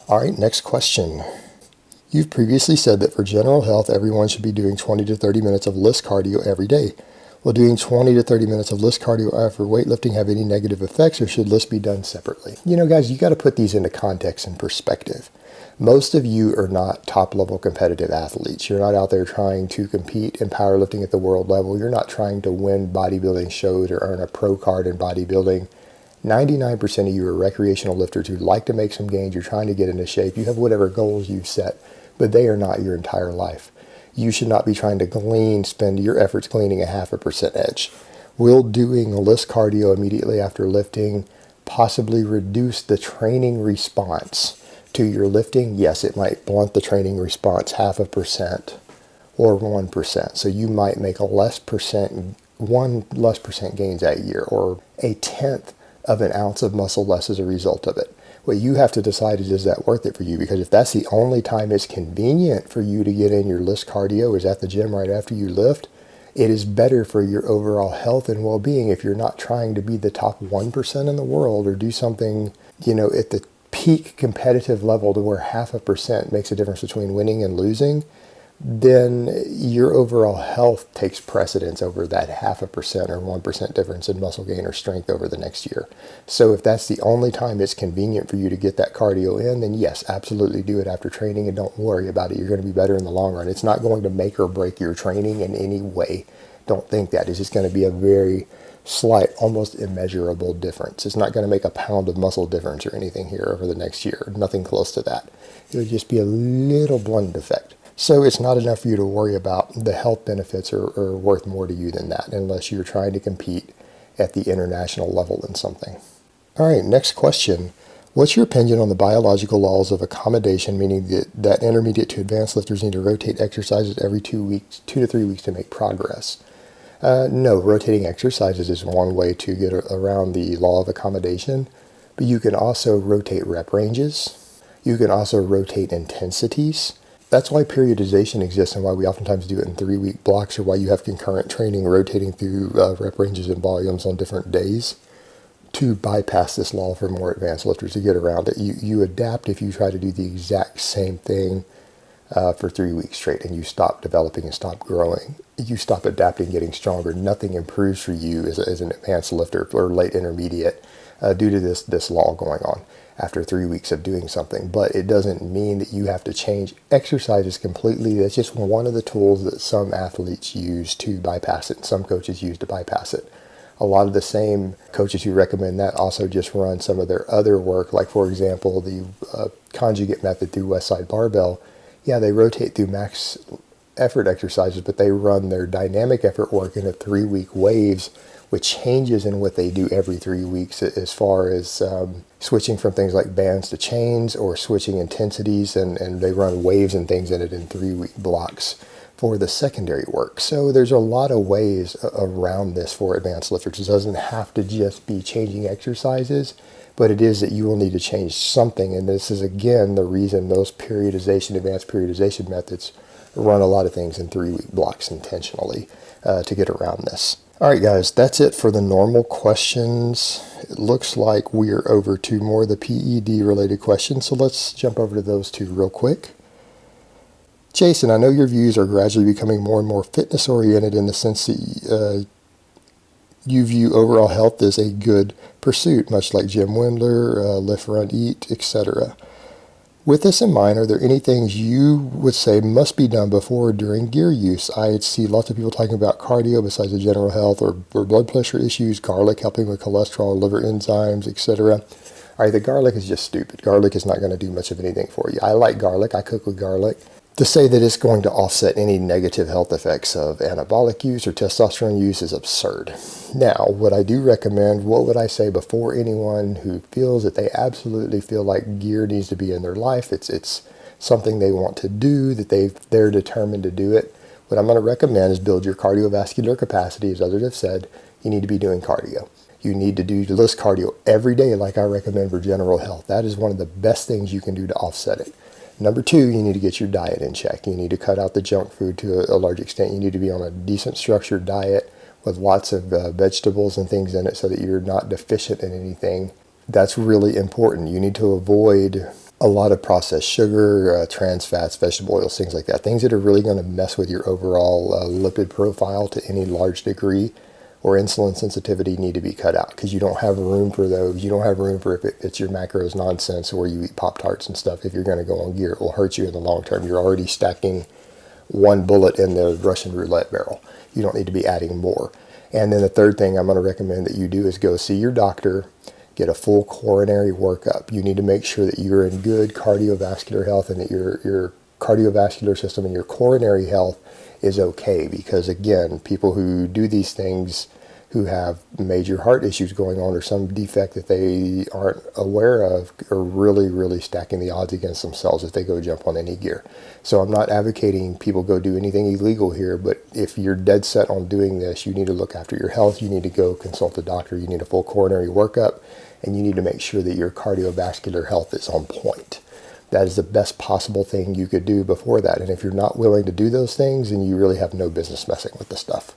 All right, next question. You've previously said that for general health, everyone should be doing 20 to 30 minutes of LISS cardio every day. Will doing 20 to 30 minutes of LISS cardio after weightlifting have any negative effects, or should LISS be done separately? You know, guys, you got to put these into context and perspective. Most of you are not top-level competitive athletes. You're not out there trying to compete in powerlifting at the world level. You're not trying to win bodybuilding shows or earn a pro card in bodybuilding. 99% of you are recreational lifters who like to make some gains. You're trying to get into shape. You have whatever goals you've set, but they are not your entire life. You should not be trying to spend your efforts gleaning a 0.5% edge. Will doing LISS cardio immediately after lifting possibly reduce the training response to your lifting? Yes, it might blunt the training response 0.5% or 1%. So you might make a less percent gains that year, or a tenth of an ounce of muscle less as a result of it. What you have to decide is that worth it for you? Because if that's the only time it's convenient for you to get in your LISS cardio is at the gym right after you lift, it is better for your overall health and well-being if you're not trying to be the top 1% in the world or do something, at the peak competitive level to where 0.5% makes a difference between winning and losing. Then your overall health takes precedence over that 0.5% or 1% difference in muscle gain or strength over the next year. So if that's the only time it's convenient for you to get that cardio in, then yes, absolutely do it after training and don't worry about it. You're going to be better in the long run. It's not going to make or break your training in any way. Don't think that. It's just going to be a very slight, almost immeasurable difference. It's not going to make a pound of muscle difference or anything here over the next year. Nothing close to that. It would just be a little blunt effect. So it's not enough for you to worry about. The health benefits are worth more to you than that, unless you're trying to compete at the international level in something. All right, next question. What's your opinion on the biological laws of accommodation, meaning that intermediate to advanced lifters need to rotate exercises every 2 to 3 weeks to make progress? No, rotating exercises is one way to get around the law of accommodation, but you can also rotate rep ranges. You can also rotate intensities. That's why periodization exists and why we oftentimes do it in 3-week blocks, or why you have concurrent training rotating through rep ranges and volumes on different days to bypass this law for more advanced lifters, to get around it. You adapt if you try to do the exact same thing for 3 weeks straight and you stop developing and stop growing. You stop adapting, getting stronger. Nothing improves for you as an advanced lifter or late intermediate due to this law going on after 3 weeks of doing something. But it doesn't mean that you have to change exercises completely. That's just one of the tools that some athletes use to bypass it, and some coaches use to bypass it. A lot of the same coaches who recommend that also just run some of their other work, like for example the conjugate method through Westside Barbell. Yeah, they rotate through max effort exercises, but they run their dynamic effort work in a 3-week waves, which changes in what they do every 3 weeks as far as switching from things like bands to chains, or switching intensities, and they run waves and things in it in 3-week blocks for the secondary work. So there's a lot of ways around this for advanced lifters. It doesn't have to just be changing exercises, but it is that you will need to change something. And this is, again, the reason those advanced periodization methods run a lot of things in 3-week blocks intentionally to get around this. All right, guys, that's it for the normal questions. It looks like we are over to more of the PED related questions, so let's jump over to those two real quick. Jason, I know your views are gradually becoming more and more fitness oriented, in the sense that you view overall health as a good pursuit, much like Jim Wendler, Lift, Run, Eat, etc. With this in mind, are there any things you would say must be done before or during gear use? I see lots of people talking about cardio besides the general health, or blood pressure issues, garlic helping with cholesterol, liver enzymes, etc. All right, the garlic is just stupid. Garlic is not going to do much of anything for you. I like garlic. I cook with garlic. To say that it's going to offset any negative health effects of anabolic use or testosterone use is absurd. Now, what I do recommend, what would I say before anyone who feels that they absolutely feel like gear needs to be in their life, it's something they want to do, that they're determined to do it, what I'm going to recommend is build your cardiovascular capacity. As others have said, you need to be doing cardio. You need to do LISS cardio every day, like I recommend for general health. That is one of the best things you can do to offset it. Number 2, you need to get your diet in check. You need to cut out the junk food to a large extent. You need to be on a decent structured diet with lots of vegetables and things in it so that you're not deficient in anything. That's really important. You need to avoid a lot of processed sugar, trans fats, vegetable oils, things like that. Things that are really going to mess with your overall lipid profile to any large degree, or insulin sensitivity, need to be cut out because you don't have room for those. You don't have room for if it's your macros nonsense or you eat Pop-Tarts and stuff. If you're going to go on gear, it will hurt you in the long term. You're already stacking one bullet in the Russian roulette barrel. You don't need to be adding more. And then the third thing I'm going to recommend that you do is go see your doctor, get a full coronary workup. You need to make sure that you're in good cardiovascular health and that your cardiovascular system and your coronary health is okay. Because again, people who do these things, who have major heart issues going on or some defect that they aren't aware of, are really, really stacking the odds against themselves if they go jump on any gear. So I'm not advocating people go do anything illegal here, but if you're dead set on doing this, you need to look after your health. You need to go consult a doctor. You need a full coronary workup, and you need to make sure that your cardiovascular health is on point. That is the best possible thing you could do before that. And if you're not willing to do those things, then you really have no business messing with the stuff.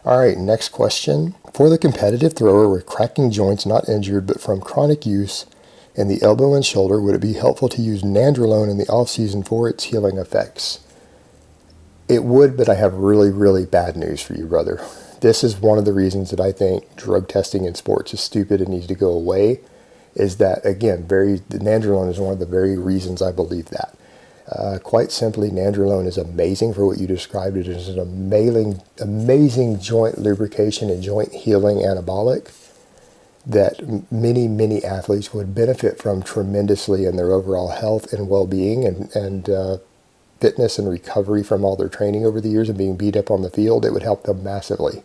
All right, next question. For the competitive thrower with cracking joints, not injured, but from chronic use in the elbow and shoulder, would it be helpful to use nandralone in the off-season for its healing effects? It would, but I have really, really bad news for you, brother. This is one of the reasons that I think drug testing in sports is stupid and needs to go away, is that, again, the nandralone is one of the very reasons I believe that. Quite simply, nandralone is amazing for what you described. It is an amazing joint lubrication and joint healing anabolic that many, many athletes would benefit from tremendously in their overall health and well-being and fitness and recovery from all their training over the years and being beat up on the field. It would help them massively.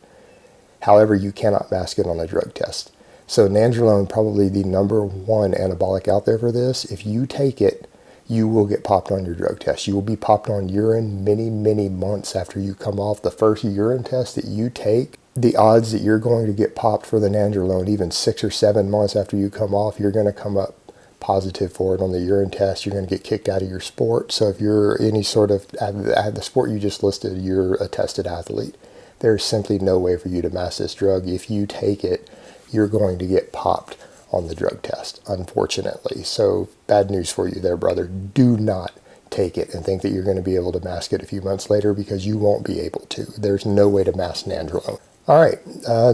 However, you cannot mask it on a drug test. So nandralone, probably the number one anabolic out there for this. If you take it, you will get popped on your drug test. You will be popped on urine many, many months after you come off the first urine test that you take. The odds that you're going to get popped for the nandralone, even 6 or 7 months after you come off, you're going to come up positive for it on the urine test. You're going to get kicked out of your sport. So if you're any sort of, the sport you just listed, you're a tested athlete. There's simply no way for you to mask this drug. If you take it, you're going to get popped on the drug test, unfortunately. So bad news for you there, brother. Do not take it and think that you're going to be able to mask it a few months later, because you won't be able to. There's no way to mask nandralone. All right,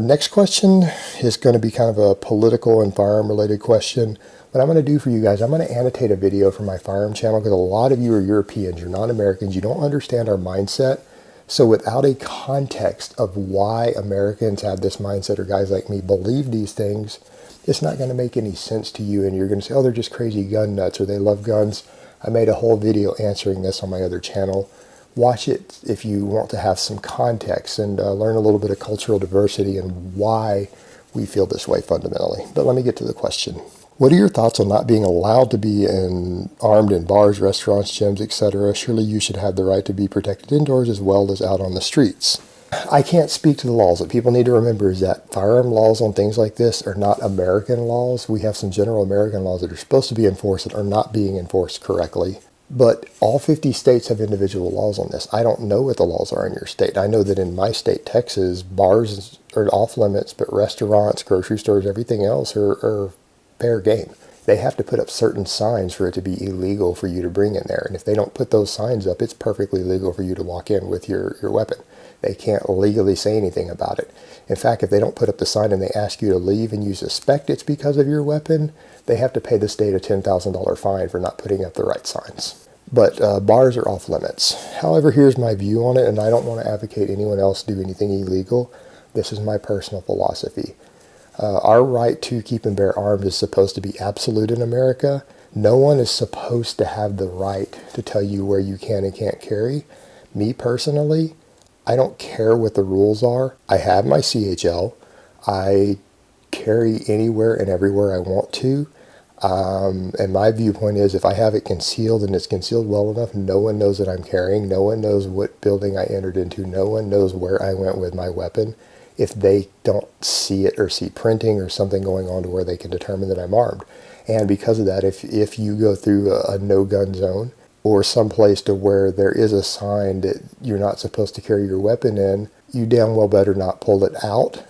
next question is going to be kind of a political and firearm related question. What I'm going to do for you guys, I'm going to annotate a video for my firearm channel, because a lot of you are Europeans, you're not Americans, you don't understand our mindset. So without a context of why Americans have this mindset, or guys like me believe these things, it's not going to make any sense to you, and you're going to say, oh, they're just crazy gun nuts, or they love guns. I made a whole video answering this on my other channel. Watch it if you want to have some context and learn a little bit of cultural diversity and why we feel this way fundamentally. But let me get to the question. What are your thoughts on not being allowed to be armed in bars, restaurants, gyms, etc.? Surely you should have the right to be protected indoors as well as out on the streets. I can't speak to the laws. What people need to remember is that firearm laws on things like this are not American laws. We have some general American laws that are supposed to be enforced that are not being enforced correctly. But all 50 states have individual laws on this. I don't know what the laws are in your state. I know that in my state, Texas, bars are off limits, but restaurants, grocery stores, everything else are fair game. They have to put up certain signs for it to be illegal for you to bring in there. And if they don't put those signs up, it's perfectly legal for you to walk in with your weapon. They can't legally say anything about it. In fact, if they don't put up the sign and they ask you to leave and you suspect it's because of your weapon, they have to pay the state a $10,000 fine for not putting up the right signs. But bars are off limits. However, here's my view on it, and I don't want to advocate anyone else do anything illegal. This is my personal philosophy. Our right to keep and bear arms is supposed to be absolute in America. No one is supposed to have the right to tell you where you can and can't carry. Me personally, I don't care what the rules are. I have my CHL. I carry anywhere and everywhere I want to. And my viewpoint is, if I have it concealed and it's concealed well enough, no one knows that I'm carrying. No one knows what building I entered into. No one knows where I went with my weapon if they don't see it or see printing or something going on to where they can determine that I'm armed. And because of that, if you go through a no-gun zone, or someplace to where there is a sign that you're not supposed to carry your weapon in, you damn well better not pull it out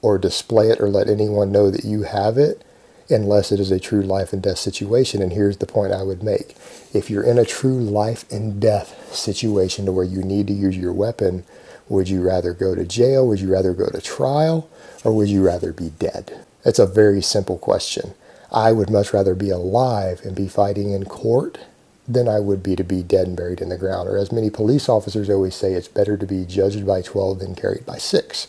or display it or let anyone know that you have it unless it is a true life and death situation. And here's the point I would make. If you're in a true life and death situation to where you need to use your weapon, would you rather go to jail? Would you rather go to trial? Or would you rather be dead? It's a very simple question. I would much rather be alive and be fighting in court than I would be to be dead and buried in the ground. Or as many police officers always say, it's better to be judged by 12 than carried by 6.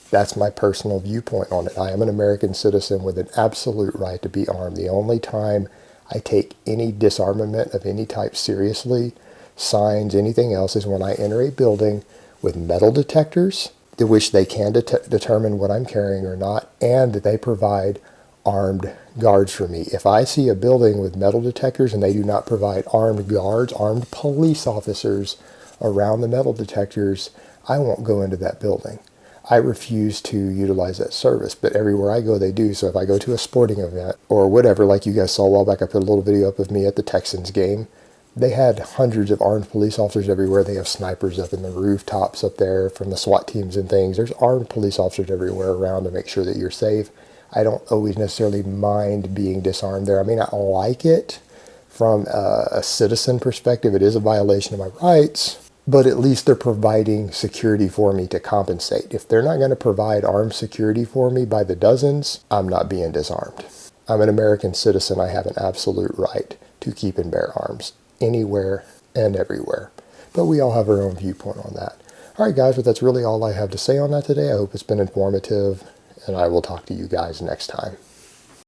That's my personal viewpoint on it. I am an American citizen with an absolute right to be armed. The only time I take any disarmament of any type seriously, signs, anything else, is when I enter a building with metal detectors, to which they can determine what I'm carrying or not, and they provide armed guards for me. If I see a building with metal detectors and they do not provide armed guards, armed police officers around the metal detectors, I won't go into that building. I refuse to utilize that service, but everywhere I go, they do. So if I go to a sporting event or whatever, like you guys saw a while back, I put a little video up of me at the Texans game. They had hundreds of armed police officers everywhere. They have snipers up in the rooftops up there from the SWAT teams and things. There's armed police officers everywhere around to make sure that you're safe. I don't always necessarily mind being disarmed there. I mean, I like it from a citizen perspective. It is a violation of my rights, but at least they're providing security for me to compensate. If they're not going to provide armed security for me by the dozens, I'm not being disarmed. I'm an American citizen. I have an absolute right to keep and bear arms anywhere and everywhere. But we all have our own viewpoint on that. All right, guys, but that's really all I have to say on that today. I hope it's been informative, and I will talk to you guys next time.